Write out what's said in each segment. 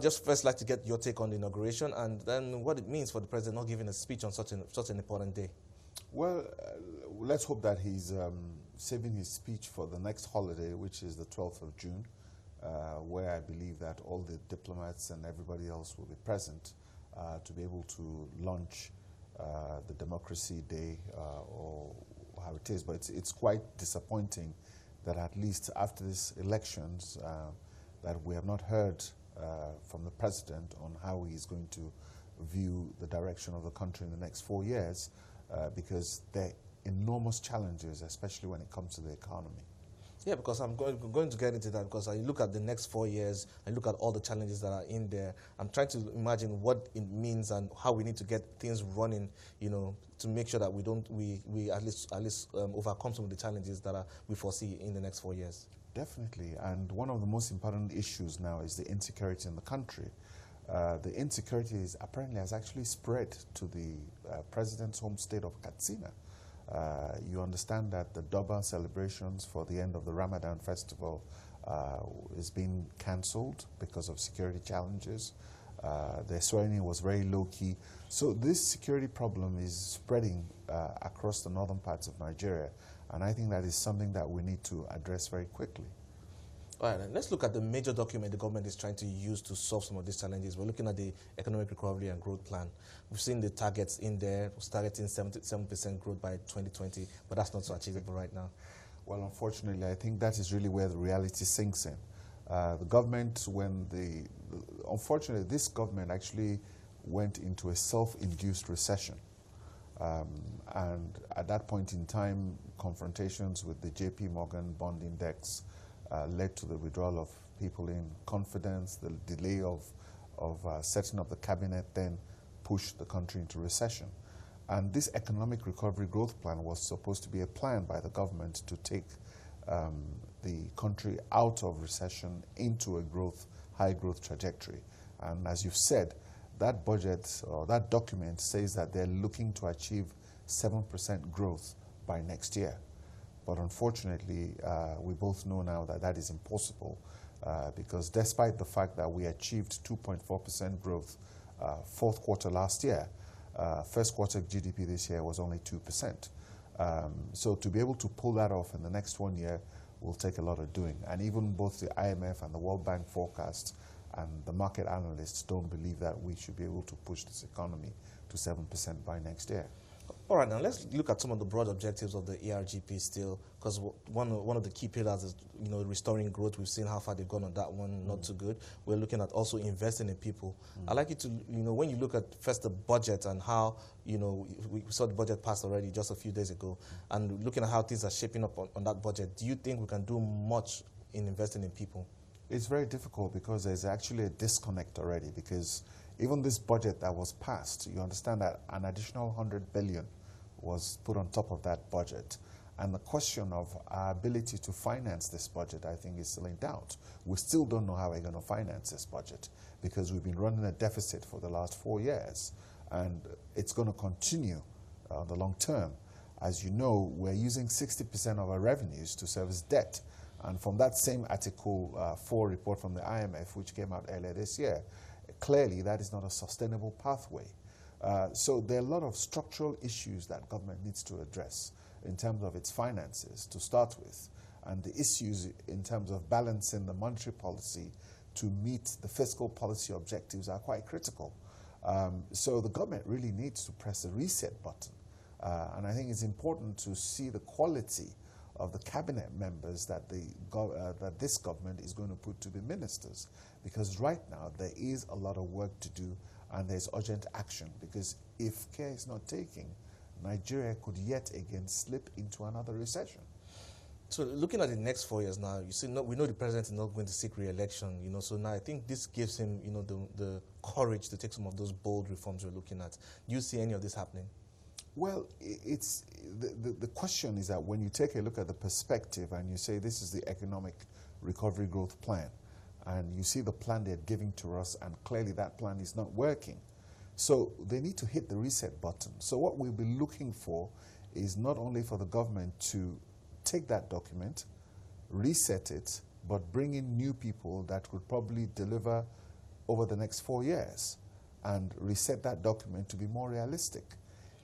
Just first like to get your take on the inauguration and then what it means for the president not giving a speech on such an important day. Well, let's hope that he's saving his speech for the next holiday, which is the 12th of June, where I believe that all the diplomats and everybody else will be present to be able to launch the Democracy Day or how it is. But it's quite disappointing that at least after these elections that we have not heard from the president on how he's going to view the direction of the country in the next 4 years, because there are enormous challenges, especially when it comes to the economy. Yeah, because I'm going to get into that, because I look at the next 4 years, I look at all the challenges that are in there. I'm trying to imagine what it means and how we need to get things running, you know, to make sure that we at least overcome some of the challenges that we foresee in the next 4 years. Definitely, and one of the most important issues now is the insecurity in the country. The insecurity apparently has actually spread to the president's home state of Katsina. You understand that the Durban celebrations for the end of the Ramadan festival is being cancelled because of security challenges. The swearing was very low-key. So this security problem is spreading across the northern parts of Nigeria, and I think that is something that we need to address very quickly. All right, then let's look at the major document the government is trying to use to solve some of these challenges. We're looking at the Economic Recovery and Growth Plan. We've seen the targets in there, targeting 7% growth by 2020, but that's not so achievable right now. Well, unfortunately, I think that is really where the reality sinks in. The government, unfortunately, this government actually went into a self-induced recession. And at that point in time, confrontations with the JP Morgan bond index led to the withdrawal of people in confidence. The delay of setting up the cabinet then pushed the country into recession. And this economic recovery growth plan was supposed to be a plan by the government to take the country out of recession into a high growth trajectory. And as you've said, that budget or that document says that they're looking to achieve 7% growth by next year. But unfortunately, we both know now that that is impossible because despite the fact that we achieved 2.4% growth fourth quarter last year, first quarter GDP this year was only 2%. So to be able to pull that off in the next 1 year will take a lot of doing. And even both the IMF and the World Bank forecasts and the market analysts don't believe that we should be able to push this economy to 7% by next year. All right, now let's look at some of the broad objectives of the ERGP still, because one of the key pillars is, you know, restoring growth. We've seen how far they've gone on that one, not too good. We're looking at also investing in people. I'd like you to, you know, when you look at first the budget and how, you know, we saw the budget pass already just a few days ago, and looking at how things are shaping up on that budget, do you think we can do much in investing in people? It's very difficult because there's actually a disconnect already, because even this budget that was passed, you understand that an additional 100 billion was put on top of that budget. And the question of our ability to finance this budget, I think, is still in doubt. We still don't know how we're going to finance this budget because we've been running a deficit for the last 4 years, and it's going to continue the long term. As you know, we're using 60% of our revenues to service debt. And from that same Article 4 report from the IMF, which came out earlier this year, clearly that is not a sustainable pathway. So there are a lot of structural issues that government needs to address in terms of its finances to start with, and the issues in terms of balancing the monetary policy to meet the fiscal policy objectives are quite critical. So the government really needs to press the reset button. And I think it's important to see the quality of the cabinet members that this government is going to put to be ministers, because right now there is a lot of work to do and there's urgent action, because if care is not taken, Nigeria could yet again slip into another recession. So looking at the next 4 years now, you see, we know the president is not going to seek re-election, you know, so now I think this gives him, you know, the courage to take some of those bold reforms we're looking at. Do you see any of this happening? Well, it's the question is that when you take a look at the perspective and you say this is the economic recovery growth plan, and you see the plan they're giving to us, and clearly that plan is not working. So they need to hit the reset button. So what we'll be looking for is not only for the government to take that document, reset it, but bring in new people that could probably deliver over the next 4 years and reset that document to be more realistic.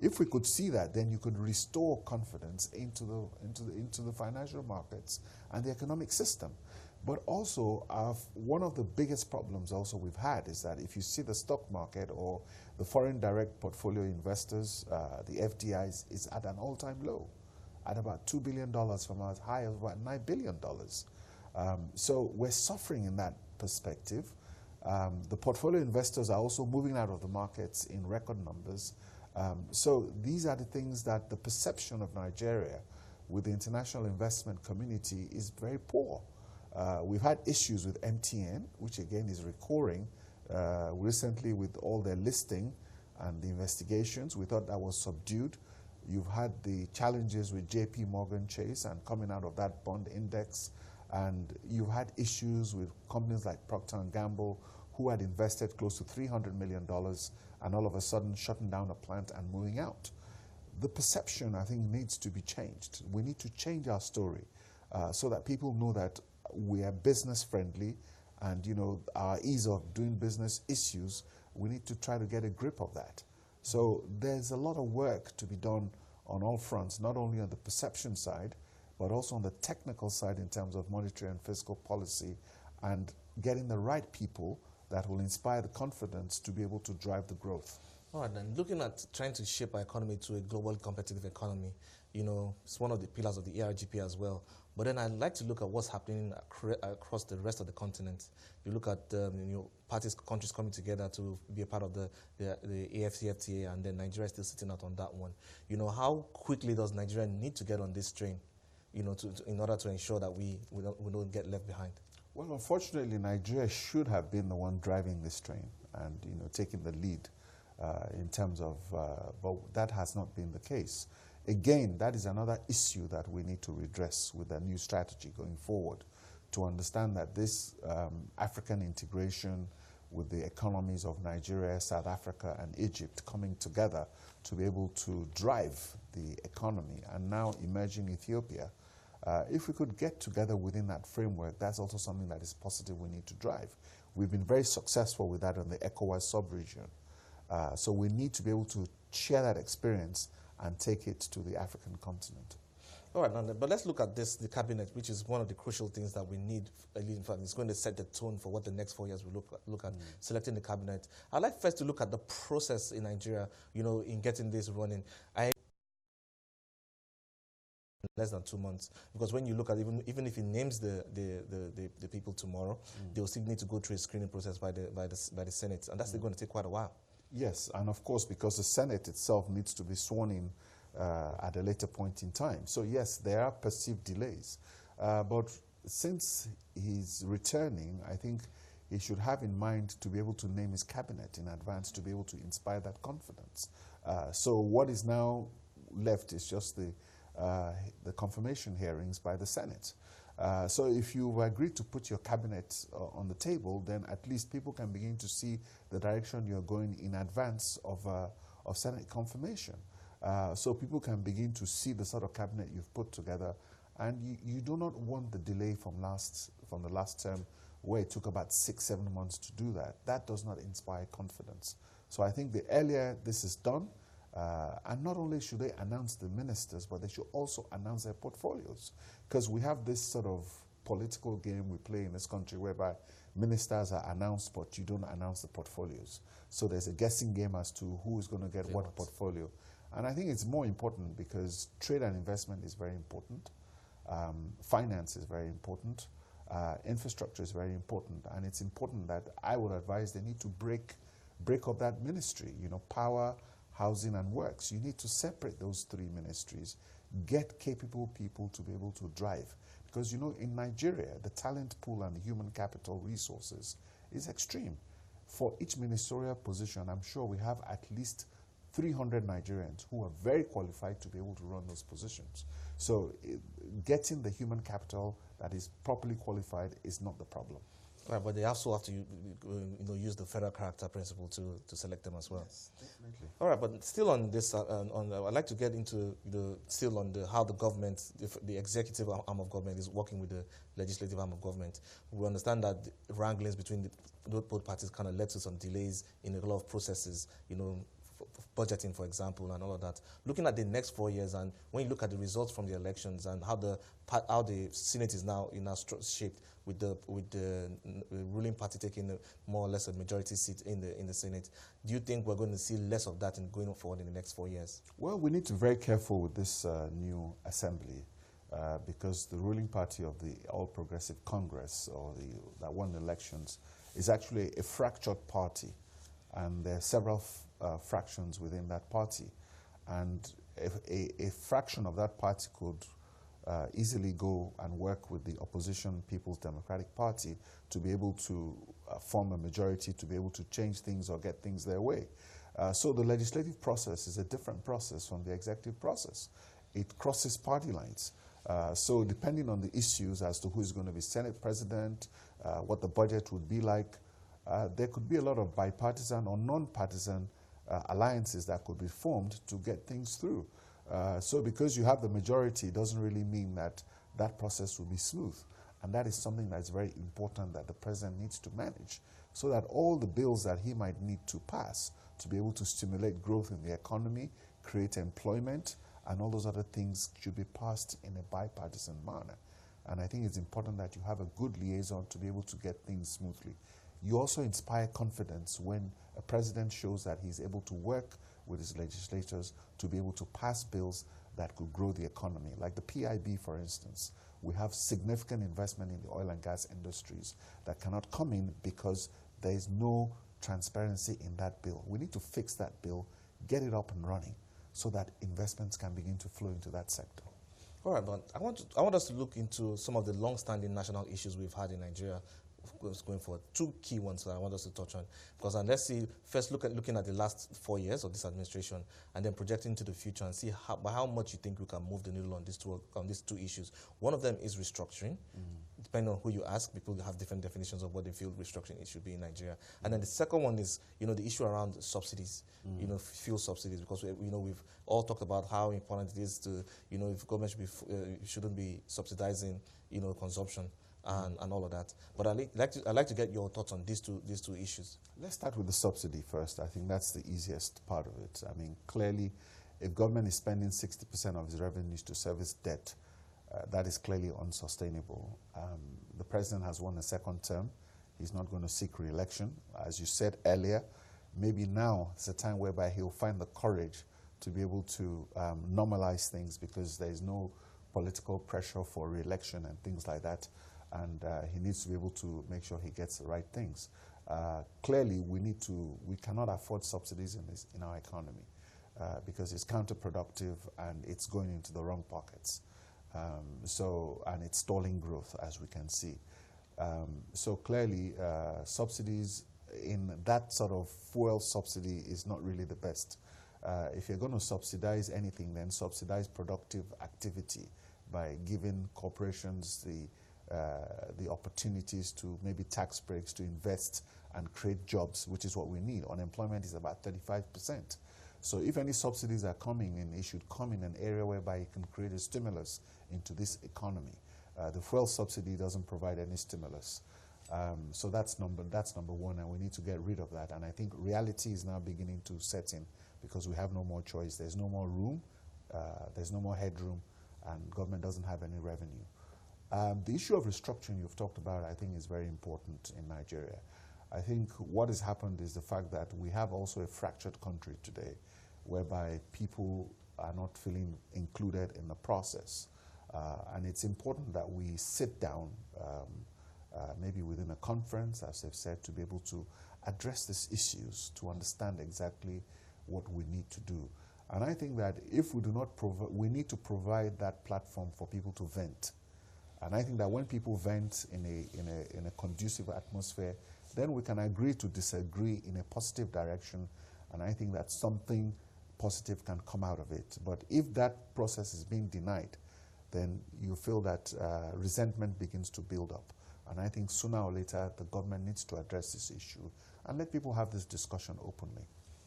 If we could see that, then you could restore confidence into the financial markets and the economic system. But also, one of the biggest problems also we've had is that if you see the stock market or the foreign direct portfolio investors, the FDIs, is at an all-time low, at about $2 billion from as high as about $9 billion. So we're suffering in that perspective. The portfolio investors are also moving out of the markets in record numbers. So these are the things that the perception of Nigeria with the international investment community is very poor. We've had issues with MTN, which again is recurring recently with all their listing and the investigations. We thought that was subdued. You've had the challenges with JP Morgan Chase and coming out of that bond index. And you've had issues with companies like Procter & Gamble, who had invested close to $300 million and all of a sudden shutting down a plant and moving out. The perception, I think, needs to be changed. We need to change our story so that people know that we are business friendly and, you know, our ease of doing business issues, we need to try to get a grip of that. So there's a lot of work to be done on all fronts, not only on the perception side, but also on the technical side in terms of monetary and fiscal policy and getting the right people that will inspire the confidence to be able to drive the growth. All right, then looking at trying to shape our economy to a global competitive economy, you know, it's one of the pillars of the ARGP as well. But then I'd like to look at what's happening across the rest of the continent. You look at you know, countries coming together to be a part of the AFCFTA, and then Nigeria is still sitting out on that one. You know, how quickly does Nigeria need to get on this train, you know, in order to ensure that we don't get left behind? Well, unfortunately, Nigeria should have been the one driving this train and, you know, taking the lead in terms of, but that has not been the case. Again, that is another issue that we need to redress with a new strategy going forward, to understand that this African integration with the economies of Nigeria, South Africa, and Egypt coming together to be able to drive the economy, and now emerging Ethiopia, if we could get together within that framework, that's also something that is positive we need to drive. We've been very successful with that in the ECOWAS sub-region. So we need to be able to share that experience and take it to the African continent. All right, Nanda, but let's look at this, the cabinet, which is one of the crucial things that we need. In fact, it's going to set the tone for what the next 4 years will look at selecting the cabinet. I'd like first to look at the process in Nigeria, you know, in getting this running. Less than 2 months, because when you look at even if he names the people tomorrow, they'll still need to go through a screening process by the Senate, and that's still going to take quite a while. Yes, and of course, because the Senate itself needs to be sworn in at a later point in time. So yes, there are perceived delays, but since he's returning, I think he should have in mind to be able to name his cabinet in advance to be able to inspire that confidence. So what is now left is just the confirmation hearings by the Senate. So if you've agreed to put your cabinet on the table, then at least people can begin to see the direction you're going in advance of Senate confirmation. So people can begin to see the sort of cabinet you've put together, and you do not want the delay from the last term where it took about 6-7 months to do that. That does not inspire confidence. So I think the earlier this is done, and not only should they announce the ministers, but they should also announce their portfolios. Because we have this sort of political game we play in this country whereby ministers are announced, but you don't announce the portfolios. So there's a guessing game as to who is going to get what portfolio. And I think it's more important because trade and investment is very important. Finance is very important. Infrastructure is very important. And it's important that I would advise they need to break up that ministry, you know, power, housing, and works. You need to separate those three ministries, get capable people to be able to drive. Because, you know, in Nigeria, the talent pool and the human capital resources is extreme. For each ministerial position, I'm sure we have at least 300 Nigerians who are very qualified to be able to run those positions. So getting the human capital that is properly qualified is not the problem. Right, but they also have to use the federal character principle to select them as well. Yes, definitely. All right, but still on this, I'd like to get into how the government, the executive arm of government is working with the legislative arm of government. We understand that the wranglings between both parties kind of led to some delays in a lot of processes, budgeting, for example, and all of that. Looking at the next 4 years, and when you look at the results from the elections and how the Senate is now shaped with the ruling party taking more or less a majority seat in the Senate, do you think we're going to see less of that going forward in the next 4 years? Well, we need to be very careful with this new assembly because the ruling party of the All Progressive Congress, or that won the elections, is actually a fractured party, and there are several fractions within that party, and a fraction of that party could easily go and work with the opposition People's Democratic Party to be able to form a majority, to be able to change things or get things their way. So the legislative process is a different process from the executive process. It crosses party lines. So depending on the issues as to who is going to be Senate President, what the budget would be like, there could be a lot of bipartisan or non-partisan alliances that could be formed to get things through. So because you have the majority, it doesn't really mean that that process will be smooth. And that is something that's very important that the president needs to manage, so that all the bills that he might need to pass to be able to stimulate growth in the economy, create employment, and all those other things should be passed in a bipartisan manner. And I think it's important that you have a good liaison to be able to get things smoothly. You also inspire confidence when a president shows that he's able to work with his legislators to be able to pass bills that could grow the economy. Like the PIB, for instance. We have significant investment in the oil and gas industries that cannot come in because there is no transparency in that bill. We need to fix that bill, get it up and running, so that investments can begin to flow into that sector. All right, but I want us to look into some of the long-standing national issues we've had in Nigeria going forward. Two key ones that I want us to touch on. Because let's see, first looking at the last 4 years of this administration, and then projecting into the future and see by how much you think we can move the needle on these two issues. One of them is restructuring. Depending on who you ask, people have different definitions of what they feel restructuring should be in Nigeria. And then the second one is, the issue around subsidies, fuel subsidies, because we've all talked about how important it is to, if government shouldn't be subsidizing, consumption. And all of that. But I'd like to get your thoughts on these two issues. Let's start with the subsidy first. I think that's the easiest part of it. I mean, clearly, if government is spending 60% of its revenues to service debt, that is clearly unsustainable. The president has won a second term. He's not going to seek re-election. As you said earlier, maybe now is a time whereby he'll find the courage to be able to normalize things, because there is no political pressure for re-election and things like that. And he needs to be able to make sure he gets the right things. Clearly, we cannot afford subsidies in our economy because it's counterproductive and it's going into the wrong pockets. And it's stalling growth, as we can see. So clearly, subsidies in that sort of fuel subsidy is not really the best. If you're going to subsidize anything, then subsidize productive activity by giving corporations the opportunities to maybe tax breaks to invest and create jobs, which is what we need. Unemployment is about 35%. So if any subsidies are coming in, it should come in an area whereby it can create a stimulus into this economy. The fuel subsidy doesn't provide any stimulus. So that's number one, and we need to get rid of that. And I think reality is now beginning to set in, because we have no more choice. There's no more room, there's no more headroom, and government doesn't have any revenue. The issue of restructuring you've talked about, I think, is very important in Nigeria. I think what has happened is the fact that we have also a fractured country today, whereby people are not feeling included in the process. And it's important that we sit down, maybe within a conference, as they've said, to be able to address these issues, to understand exactly what we need to do. And I think that if we do not we need to provide that platform for people to vent. And I think that when people vent in a conducive atmosphere, then we can agree to disagree in a positive direction, and I think that something positive can come out of it. But if that process is being denied, then you feel that resentment begins to build up. And I think sooner or later, the government needs to address this issue and let people have this discussion openly.